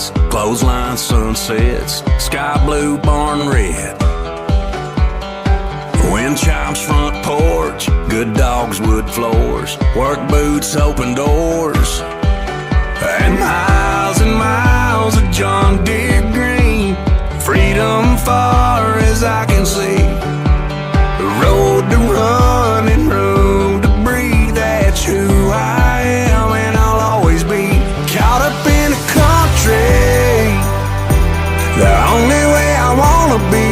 beds, clothesline sunsets, sky blue barn red. Wind chimes front porch, good dogs wood floors, work boots open doors, and miles of John Deere green. Freedom far as I can see, the road to run and room to breathe. That's who I am and I'll always be. Caught up in the country, the only way I wanna be.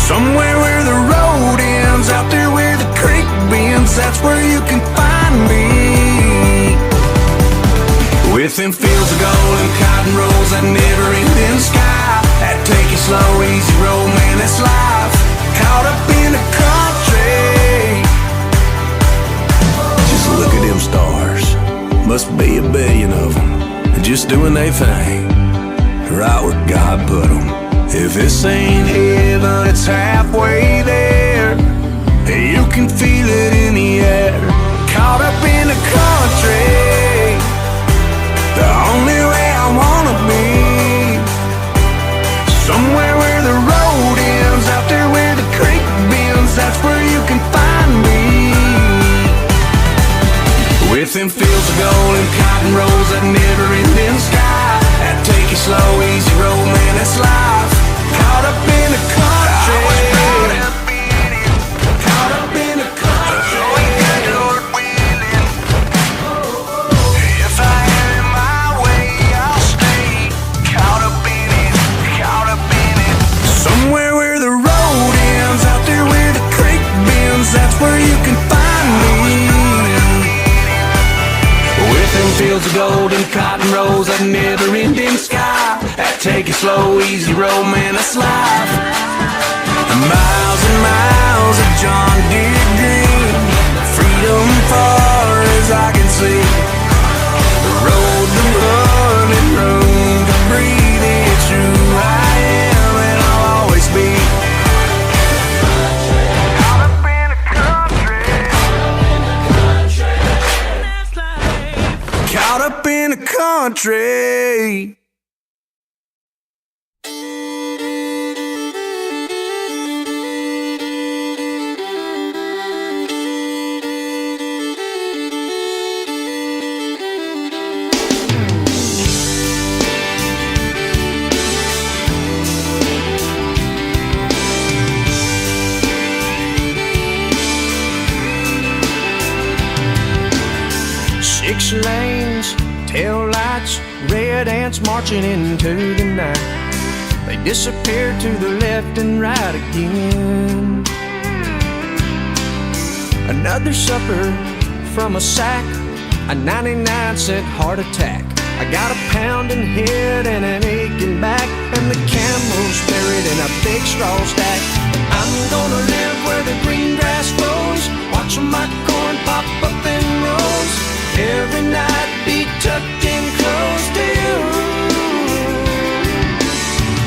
Somewhere where the road ends, out there where the creek bends, that's where you can find me. With them fields of gold and cotton rolls, that never-ending sky, that take it slow, easy road, man, that's life. Caught up in the country. Just look at them stars, must be a billion of them, just doing their thing, right where God put them. If this ain't heaven, it's halfway there. You can feel it in the air. Caught up in the country, the only way I wanna be. Somewhere where the road ends, out there where the creek bends, that's where you can find me. With them fields of gold and cotton rolls, that never-ending sky, that take it slow, easy road, man, that's life. Caught up in the country, caught up in the country. If I have it my way, I'll stay caught up in it, caught up in it. Somewhere where the road ends, out there where the creek bends, that's where you can find me. With them fields of gold and cotton rolls, that never-ending sky, that take it slow, easy road, man, that's life. Miles and miles of John Deere green, freedom far as I can see. The road to run and room to breathe, it's who I am and I'll always be. Caught up in the country, caught up in the country. Six lanes, tail lights, red ants marching into the night. They disappear to the left and right again. Another supper from a sack, a 99-cent heart attack. I got a pounding head and an aching back, and the camel's buried in a big straw stack. I'm gonna live where the green grass grows, watching my corn pop up in rows. Every night be tucked in close to you.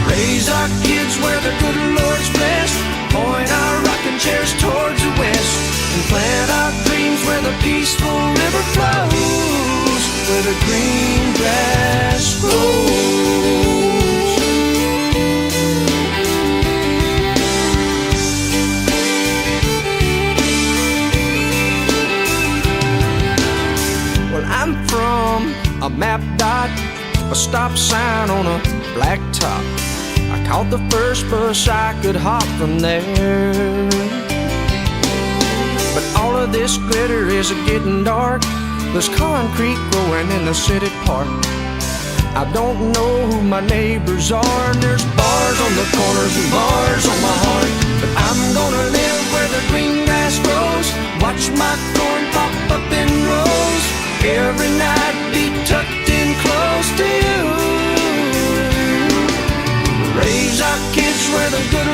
Raise our kids where the good Lord's blessed, point our rocking chairs towards the west, and plant our dreams where the peaceful river flows, where the green grass grows. Well, I'm from a map dot, a stop sign on a black top. I caught the first bus I could hop from there. But all of this glitter is getting dark. There's concrete growing in the city park. I don't know who my neighbors are, and there's bars on the corners and bars on my heart. But I'm gonna live where the green grass grows, watch my corn pop up in rows. Every night be tucked in close to you. Raise our kids where the good